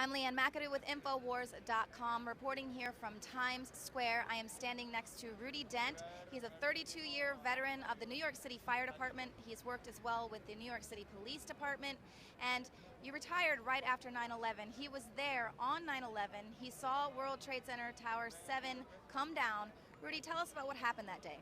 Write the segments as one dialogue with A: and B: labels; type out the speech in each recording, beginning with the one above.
A: I'm Ann McAdoo with Infowars.com, reporting here from Times Square. I am standing next to Rudy Dent. He's a 32-year veteran of the New York City Fire Department. He's worked as well with the New York City Police Department, and he retired right after 9/11. He was there on 9/11. He saw World Trade Center Tower 7 come down. Rudy, tell us about what happened that day.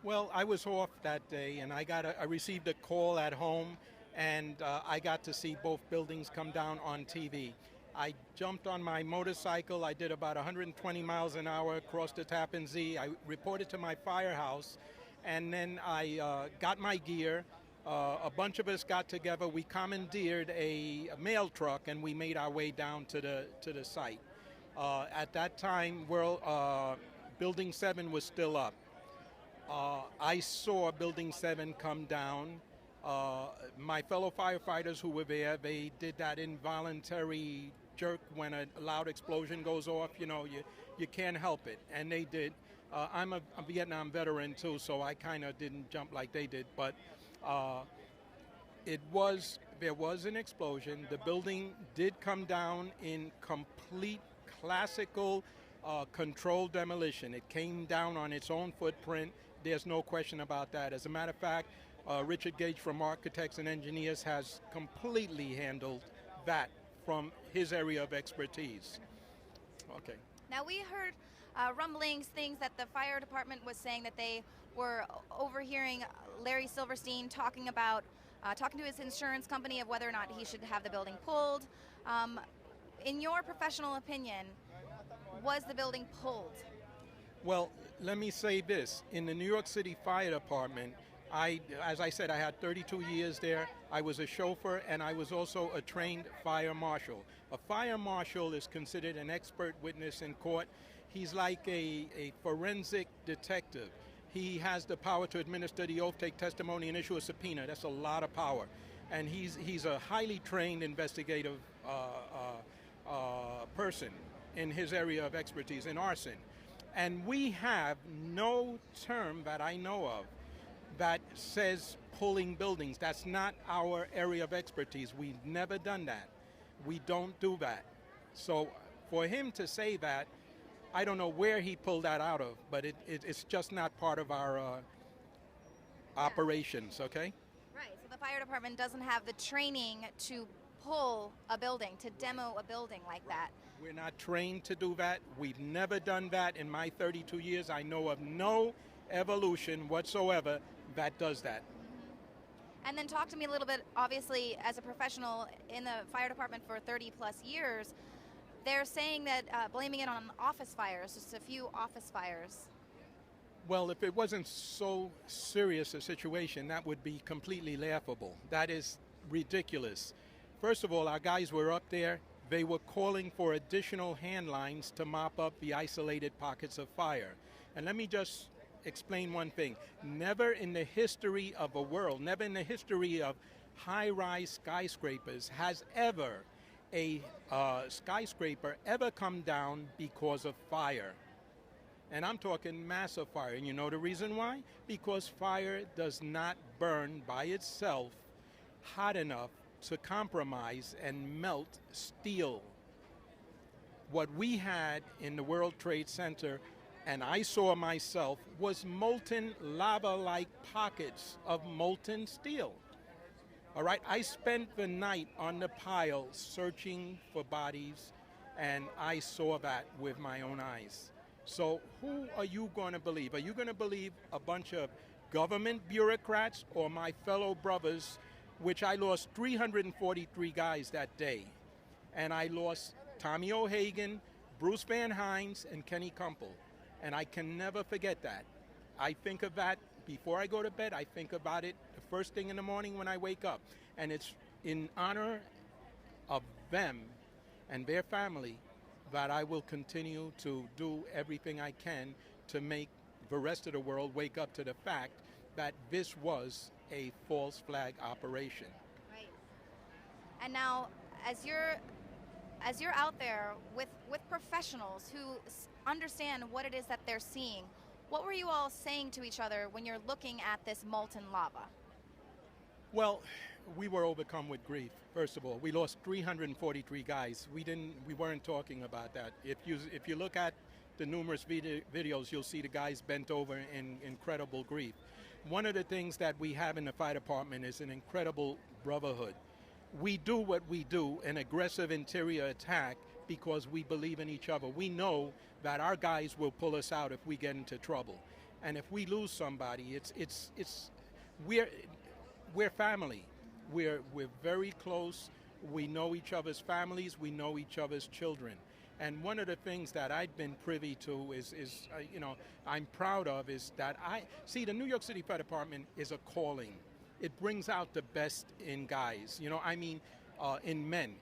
B: Well, I was off that day, and I received a call at home, and I got to see both buildings come down on TV. I jumped on my motorcycle. I did about 120 miles an hour across the Tappan Zee. I reported to my firehouse, and then I got my gear. A bunch of us got together. We commandeered a mail truck, and we made our way down to the site. At that time, Building 7 was still up. I saw Building 7 come down. My fellow firefighters who were there, they did that involuntary jerk when a loud explosion goes off. You know, you can't help it, and they did. I'm a Vietnam veteran too, so I kind of didn't jump like they did, but there was an explosion. The building did come down in complete classical controlled demolition. It came down on its own footprint. There's no question about that. As a matter of fact, Richard Gage from Architects and Engineers has completely handled that from his area of expertise. Okay.
A: Now, we heard rumblings, things that the fire department was saying that they were overhearing Larry Silverstein talking to his insurance company of whether or not he should have the building pulled. In your professional opinion, was the building pulled?
B: Well, let me say this. In the New York City Fire Department, as I said, I had 32 years there. I was a chauffeur, and I was also a trained fire marshal. A fire marshal is considered an expert witness in court. He's like a forensic detective. He has the power to administer the oath, take testimony, and issue a subpoena. That's a lot of power. And he's a highly trained investigative person in his area of expertise, in arson. And we have no term that I know of that says pulling buildings. That's not our area of expertise. We've never done that. We don't do that. So for him to say that, I don't know where he pulled that out of, but it's just not part of our operations, okay?
A: Right, so the fire department doesn't have the training to pull a building, to demo a building like that.
B: We're not trained to do that. We've never done that. In my 32 years, I know of no evolution whatsoever that does that.
A: And then talk to me a little bit, obviously, as a professional in the fire department for 30 plus years, they're saying that blaming it on office fires, just a few office fires.
B: Well, if it wasn't so serious a situation, that would be completely laughable. That is ridiculous. First of all, our guys were up there. They were calling for additional hand lines to mop up the isolated pockets of fire. And let me just explain one thing. Never in the history of the world, never in the history of high-rise skyscrapers has ever a skyscraper ever come down because of fire. And I'm talking massive fire. And you know the reason why? Because fire does not burn by itself hot enough to compromise and melt steel. What we had in the World Trade Center, and I saw myself, was molten lava-like pockets of molten steel. All right, I spent the night on the pile searching for bodies, and I saw that with my own eyes. So who are you going to believe? Are you going to believe a bunch of government bureaucrats or my fellow brothers, which I lost 343 guys that day? And I lost Tommy O'Hagan, Bruce Van Hines, and Kenny Kumpel. And I can never forget that. I think of that before I go to bed. I think about it the first thing in the morning when I wake up. And it's in honor of them and their family that I will continue to do everything I can to make the rest of the world wake up to the fact that this was a false flag operation.
A: Right. And now, as you're out there with professionals who understand what it is that they're seeing, what were you all saying to each other when you're looking at this molten lava?
B: Well, we were overcome with grief. First of all, we lost 343 guys. We weren't talking about that. If you look at the numerous videos, you'll see the guys bent over in incredible grief. One of the things that we have in the fire department is an incredible brotherhood. We do what we do, an aggressive interior attack, because we believe in each other. We know that our guys will pull us out if we get into trouble. And if we lose somebody, we're family. We're very close. We know each other's families. We know each other's children. And one of the things that I've been privy to is I'm proud of, is that the New York City Fire Department is a calling. It brings out the best in guys, in men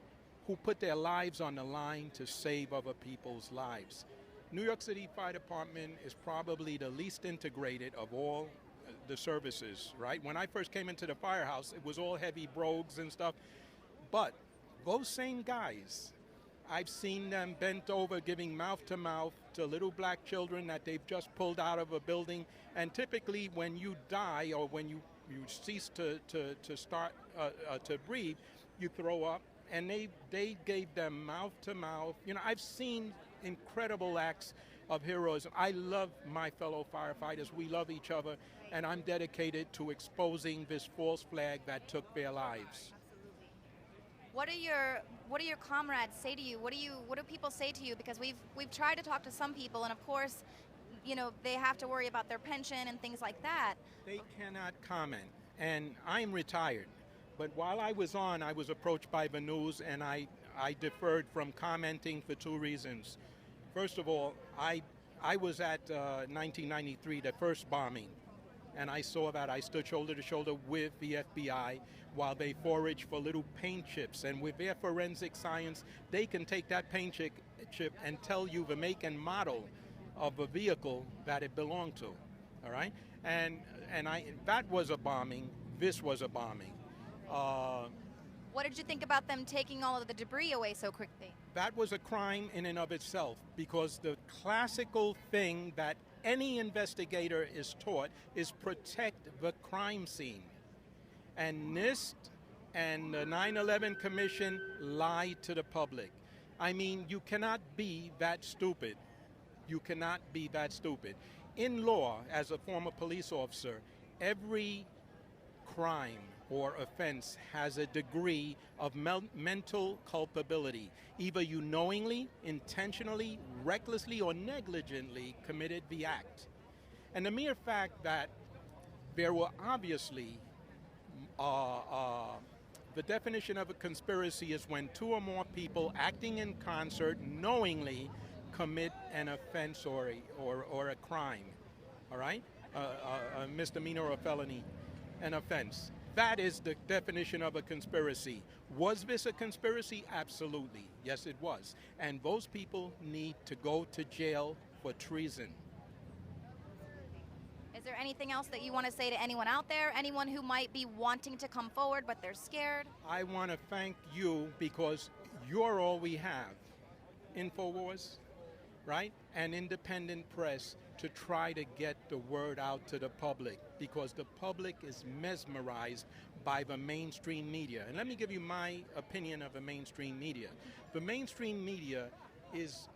B: who put their lives on the line to save other people's lives. New York City Fire Department is probably the least integrated of all the services, right? When I first came into the firehouse, it was all heavy brogues and stuff. But those same guys, I've seen them bent over giving mouth to little black children that they've just pulled out of a building. And typically when you die or when you cease to start to breathe, you throw up. And they gave them mouth to mouth. I've seen incredible acts of heroism. I love my fellow firefighters. We love each other. And I'm dedicated to exposing this false flag that took their lives.
A: Absolutely. What do your comrades say to you? What do people say to you? Because we've tried to talk to some people, and of course, they have to worry about their pension and things like that.
B: They cannot comment. And I'm retired. But while I was on, I was approached by the news, and I deferred from commenting for two reasons. First of all, I was at 1993, the first bombing, and I saw that. I stood shoulder to shoulder with the FBI while they foraged for little paint chips. And with their forensic science, they can take that paint chip and tell you the make and model of a vehicle that it belonged to. All right? And that was a bombing. This was a bombing.
A: What did you think about them taking all of the debris away so quickly?
B: That was a crime in and of itself, because the classical thing that any investigator is taught is protect the crime scene. And NIST and the 9/11 Commission lied to the public. I mean, you cannot be that stupid. You cannot be that stupid. In law, as a former police officer, every crime or offense has a degree of mental culpability. Either you knowingly, intentionally, recklessly, or negligently committed the act. And the mere fact that there were obviously, the definition of a conspiracy is when two or more people acting in concert knowingly commit an offense or a crime, all right? A misdemeanor or a felony, an offense. That is the definition of a conspiracy. Was this a conspiracy? Absolutely. Yes, it was. And those people need to go to jail for treason.
A: Is there anything else that you want to say to anyone out there? Anyone who might be wanting to come forward but they're scared?
B: I want to thank you, because you're all we have. Infowars, right? And independent press, to try to get the word out to the public, because the public is mesmerized by the mainstream media. And let me give you my opinion of the mainstream media. The mainstream media is,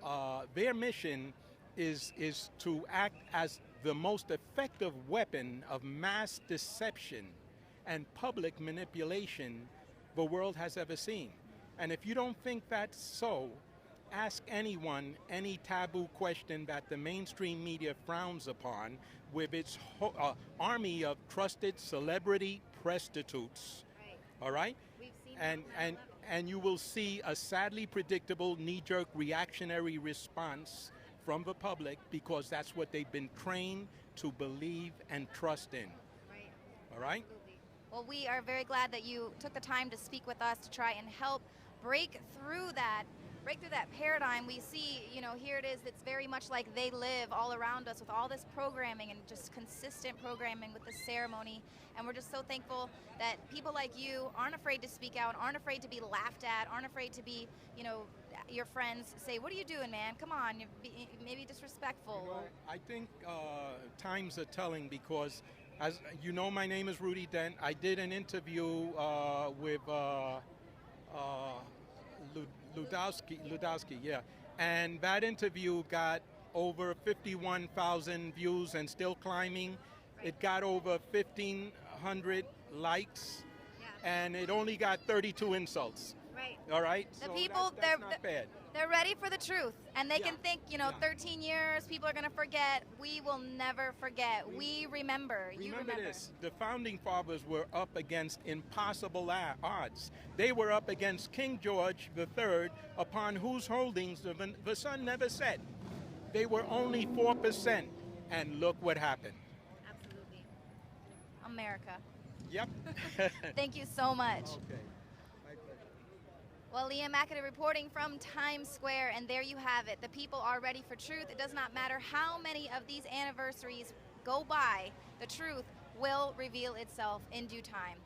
B: their mission is to act as the most effective weapon of mass deception and public manipulation the world has ever seen. And if you don't think that's so, ask anyone any taboo question that the mainstream media frowns upon, with its army of trusted celebrity prostitutes.
A: Right.
B: All right?
A: We've seen
B: and you will see a sadly predictable knee-jerk reactionary response from the public, because that's what they've been trained to believe and trust in.
A: Right.
B: All right?
A: Absolutely. Well, we are very glad that you took the time to speak with us to try and help break through that paradigm. We see, here it is, it's very much like They Live all around us, with all this programming and just consistent programming with the ceremony. And we're just so thankful that people like you aren't afraid to speak out, aren't afraid to be laughed at, aren't afraid to be, your friends say, "What are you doing, man? Come on," maybe disrespectful.
B: I think times are telling, because As you know, my name is Rudy Dent. I did an interview with Ludowski, yeah. And that interview got over 51,000 views and still climbing. It got over 1,500 likes, and it only got 32 insults.
A: Right.
B: All right?
A: The
B: So
A: people,
B: that's not bad.
A: they're ready for the truth, and they
B: Yeah.
A: can think, you know,
B: Yeah.
A: 13 years, people are going to forget. We will never forget. We remember. You remember.
B: This, the founding fathers were up against impossible odds. They were up against King George III, upon whose holdings the sun never set. They were only 4%, and look what happened.
A: Absolutely. America.
B: Yep.
A: Thank you so much.
B: Okay. My pleasure.
A: Well, Ann McAdoo reporting from Times Square, and there you have it. The people are ready for truth. It does not matter how many of these anniversaries go by, the truth will reveal itself in due time.